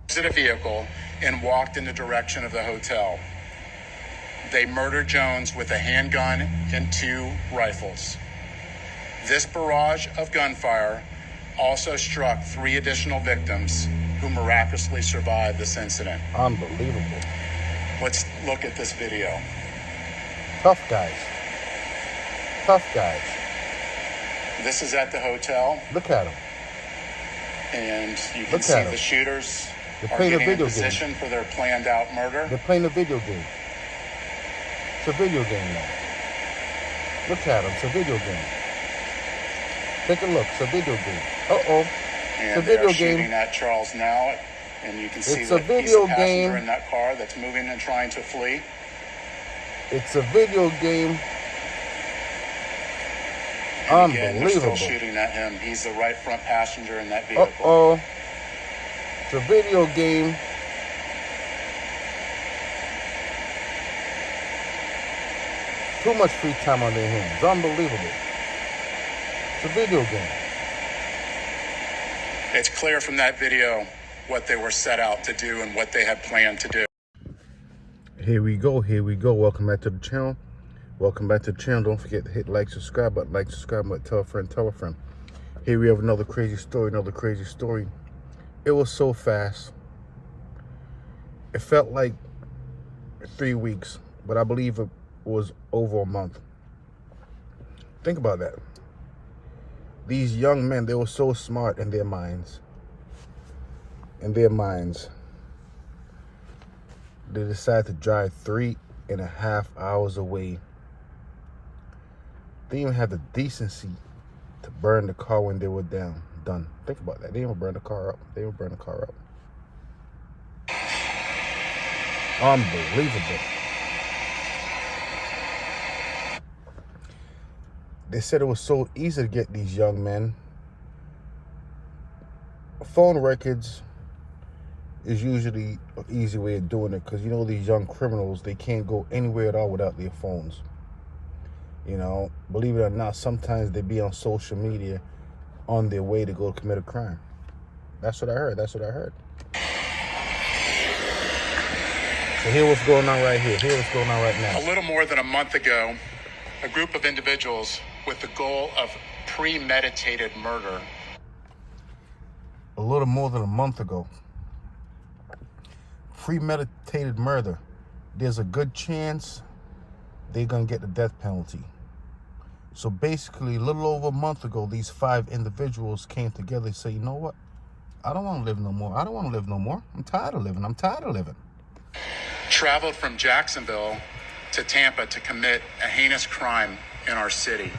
exited a vehicle and walked in the direction of the hotel. They murdered Jones with a handgun and 2 rifles. This barrage of gunfire also struck 3 additional victims who miraculously survived this incident. Unbelievable. Let's look at this video. Tough guys. Tough guys. This is at the hotel. Look at them. And you can see the shooters are getting in position for their planned out murder. They're playing a video game. It's a video game now. Look at them. It's a video game. Take a look. It's a video game. Uh-oh. It's a video game. Shooting at Charles now, and you can see the video passenger in that car that's moving and trying to flee. It's a video game. And again, they're still shooting at him. He's the right front passenger in that vehicle. Uh-oh. It's a video game. Too much free time on their hands. Unbelievable. It's a video game. It's clear from that video what they were set out to do and what they had planned to do. Here we go. Welcome back to the channel. Don't forget to hit like, subscribe button, tell a friend. Here we have another crazy story. It was so fast. It felt like 3 weeks, but I believe it was over a month. Think about that. These young men, they were so smart in their minds. They decided to drive 3.5 hours away. They even had the decency to burn the car when they were done. Think about that. They didn't even burn the car up. Unbelievable. They said it was so easy to get these young men. Phone records is usually an easy way of doing it because, you know, these young criminals, they can't go anywhere at all without their phones. You know, believe it or not, sometimes they be on social media on their way to go commit a crime. That's what I heard. So here's what's going on right here. Now. A little more than a month ago, a group of individuals with the goal of premeditated murder. A little more than a month ago. Premeditated murder. There's a good chance they're going to get the death penalty. So basically, a little over a month ago, these 5 individuals came together and said, you know what? I don't want to live no more. I'm tired of living. Traveled from Jacksonville to Tampa to commit a heinous crime in our city.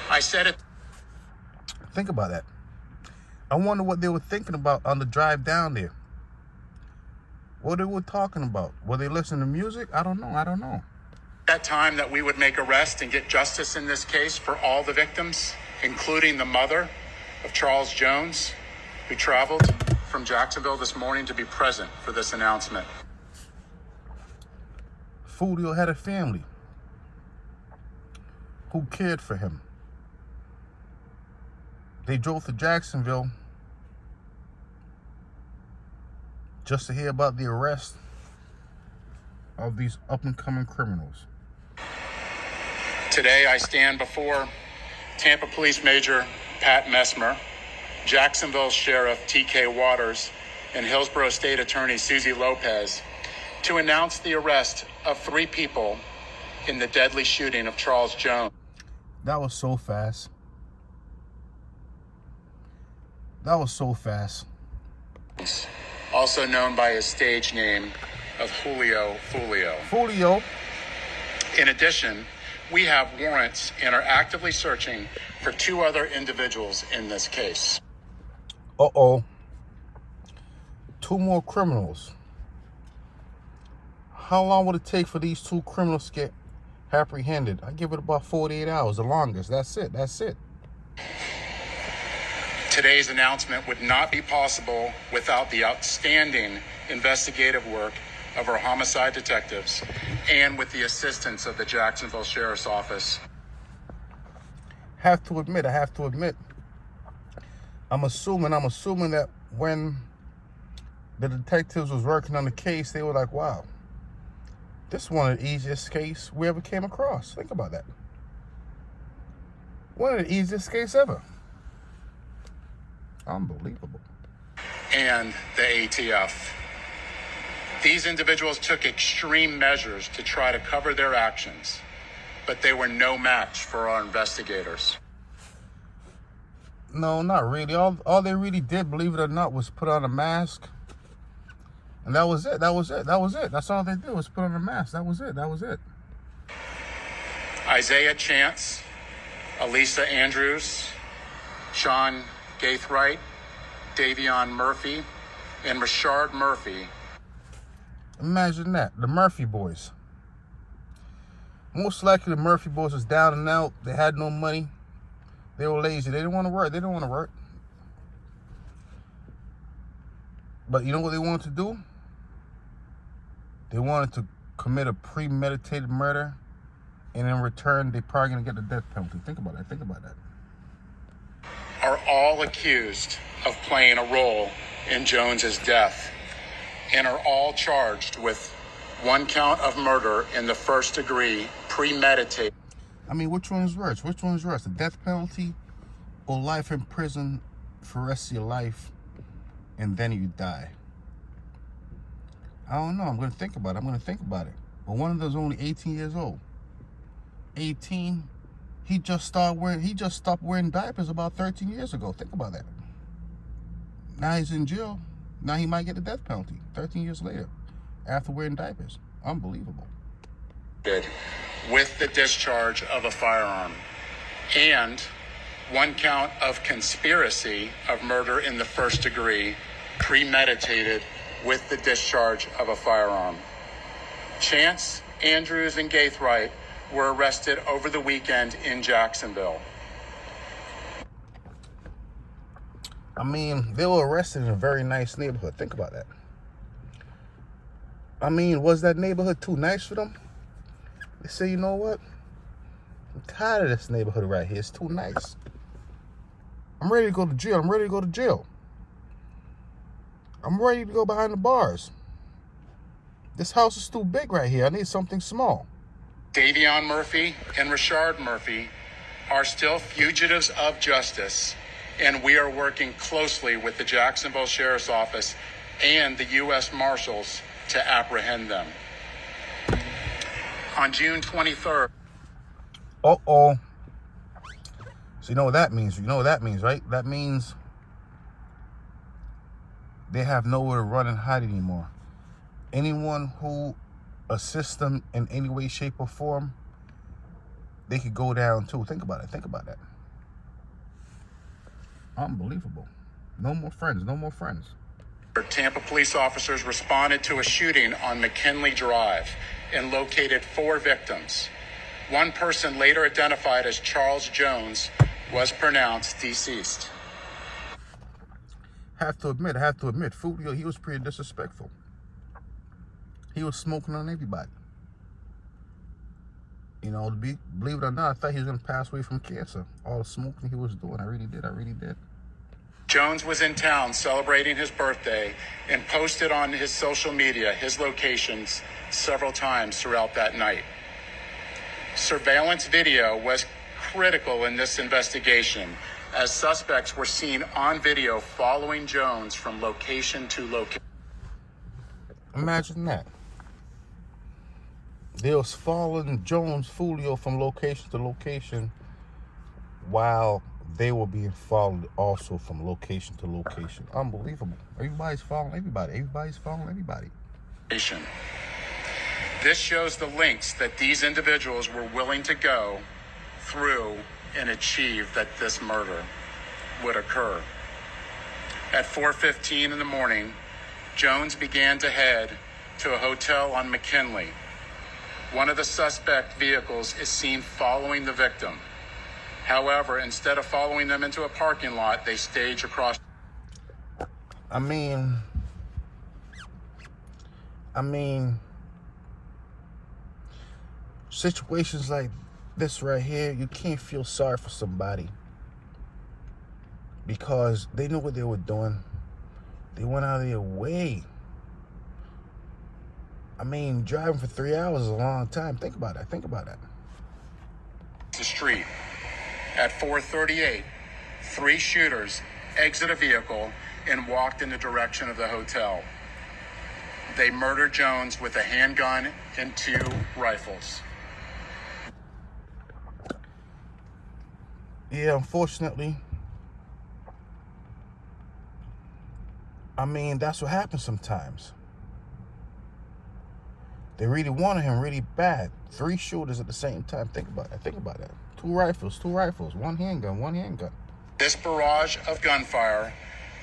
I said it. Think about that. I wonder what they were thinking about on the drive down there. What they were talking about. Were they listening to music? I don't know. That time that we would make arrest and get justice in this case for all the victims, including the mother of Charles Jones, who traveled from Jacksonville this morning to be present for this announcement. Foolio had a family who cared for him. They drove to Jacksonville just to hear about the arrest of these up-and-coming criminals. Today, I stand before Tampa Police Major Pat Messmer, Jacksonville Sheriff T.K. Waters, and Hillsborough State Attorney Susie Lopez to announce the arrest of 3 people in the deadly shooting of Charles Jones. That was so fast. Also known by his stage name of Foolio. In addition, we have warrants and are actively searching for 2 other individuals in this case. 2 more criminals. How long would it take for these 2 criminals to get apprehended? I give it about 48 hours, the longest. That's it. Today's announcement would not be possible without the outstanding investigative work of our homicide detectives and with the assistance of the Jacksonville Sheriff's Office. I have to admit, I'm assuming that when the detectives was working on the case, they were like, wow, this is one of the easiest cases we ever came across. Think about that. One of the easiest cases ever. Unbelievable. And the ATF. These individuals took extreme measures to try to cover their actions, but they were no match for our investigators. No, not really. All they really did, believe it or not, was put on a mask. And that was it. That was it. That was it. That's all they did was put on a mask. That was it. That was it. Isaiah Chance, Elisa Andrews, Sean Gaithright, Davion Murphy, and Rashard Murphy. Imagine that. The Murphy boys. Most likely the Murphy boys was down and out. They had no money. They were lazy. They didn't want to work. They didn't want to work. But you know what they wanted to do? They wanted to commit a premeditated murder, and in return, they're probably going to get the death penalty. Think about that. Think about that. Are all accused of playing a role in Jones's death, and are all charged with one count of murder in the first degree, premeditated. I mean, which one is worse? Which one is worse? The death penalty or life in prison for the rest of your life, and then you die? I don't know. I'm going to think about it. I'm going to think about it. But one of them's only 18 years old. 18. He just stopped wearing diapers about 13 years ago. Think about that. Now he's in jail. Now he might get the death penalty 13 years later after wearing diapers. Unbelievable. With the discharge of a firearm, and one count of conspiracy of murder in the first degree, premeditated with the discharge of a firearm. Chance, Andrews, and Gaithright were arrested over the weekend in Jacksonville. I mean, they were arrested in a very nice neighborhood. Think about that. I mean, was that neighborhood too nice for them? They say, you know what? I'm tired of this neighborhood right here. It's too nice. I'm ready to go to jail. I'm ready to go to jail. I'm ready to go behind the bars. This house is too big right here. I need something small. Davion Murphy and Rashard Murphy are still fugitives of justice, and we are working closely with the Jacksonville Sheriff's Office and the U.S. Marshals to apprehend them. On June 23rd. Uh-oh. So you know what that means? You know what that means, right? That means they have nowhere to run and hide anymore. Anyone who assists them in any way, shape, or form, they could go down too. Think about it. Think about that. Unbelievable. No more friends. No more friends. Tampa police officers responded to a shooting on McKinley Drive and located 4 victims. One person, later identified as Charles Jones, was pronounced deceased. I have to admit, Foolio, he was pretty disrespectful. He was smoking on everybody. You know, believe it or not, I thought he was going to pass away from cancer. All the smoking he was doing, I really did. Jones was in town celebrating his birthday and posted on his social media his locations several times throughout that night. Surveillance video was critical in this investigation, as suspects were seen on video following Jones from location to location. Imagine that. They was following Jones, Foolio, from location to location while they were being followed also from location to location. Unbelievable. Everybody's following everybody. Everybody's following everybody. This shows the lengths that these individuals were willing to go through and achieve that this murder would occur. At 4:15 in the morning, Jones began to head to a hotel on McKinley. One of the suspect vehicles is seen following the victim. However, instead of following them into a parking lot, they stage across. I mean, situations like this right here, you can't feel sorry for somebody because they knew what they were doing. They went out of their way. I mean, driving for 3 hours is a long time. Think about that. Think about that. The street. At 4:38, 3 shooters exited a vehicle and walked in the direction of the hotel. They murdered Jones with a handgun and 2 rifles. Yeah, unfortunately, I mean, that's what happens sometimes. They really wanted him really bad. 3 shooters at the same time. Think about that. Think about that. 2 rifles, 1 handgun, 1 handgun. This barrage of gunfire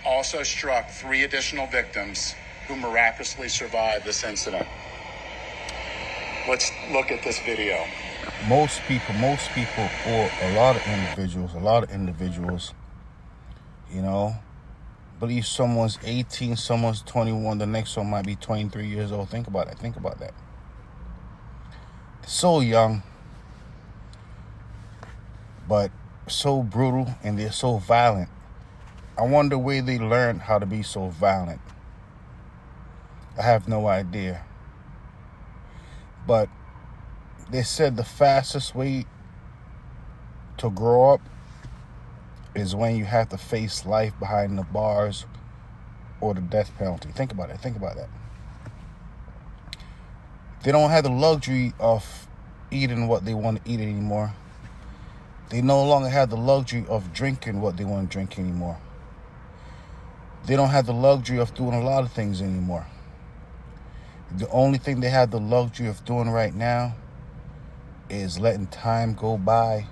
also struck 3 additional victims who miraculously survived this incident. Let's look at this video. Most people, or a lot of individuals, you know, believe someone's 18, someone's 21, the next one might be 23 years old. Think about it. Think about that. They're so young, but so brutal, and they're so violent. I wonder where they learned how to be so violent. I have no idea. But they said the fastest way to grow up is when you have to face life behind the bars or the death penalty. Think about it. Think about that. They don't have the luxury of eating what they want to eat anymore. They no longer have the luxury of drinking what they want to drink anymore. They don't have the luxury of doing a lot of things anymore. The only thing they have the luxury of doing right now is letting time go by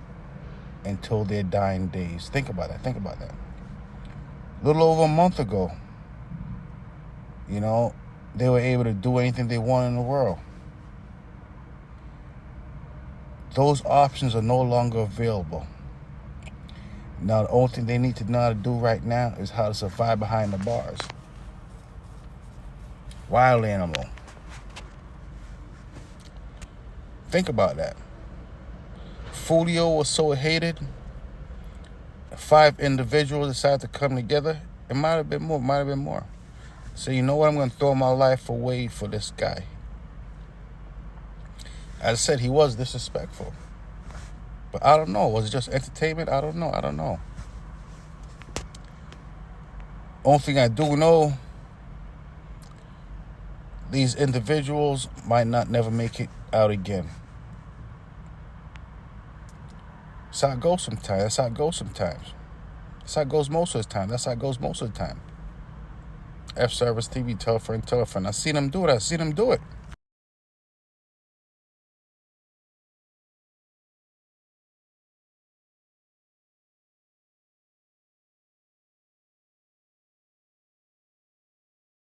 until their dying days. Think about that. Think about that. A little over a month ago, you know, they were able to do anything they want in the world. Those options are no longer available. Now, the only thing they need to know how to do right now is how to survive behind the bars. Wild animal. Think about that. Foolio was so hated, 5 individuals decided to come together. It might have been more. So you know what? I'm going to throw my life away for this guy. As I said, he was disrespectful. But I don't know. Was it just entertainment? I don't know. Only thing I do know, these individuals might not never make it out again. That's how it goes sometimes. That's how it goes most of the time. F Service TV, tell a friend. I seen them do it.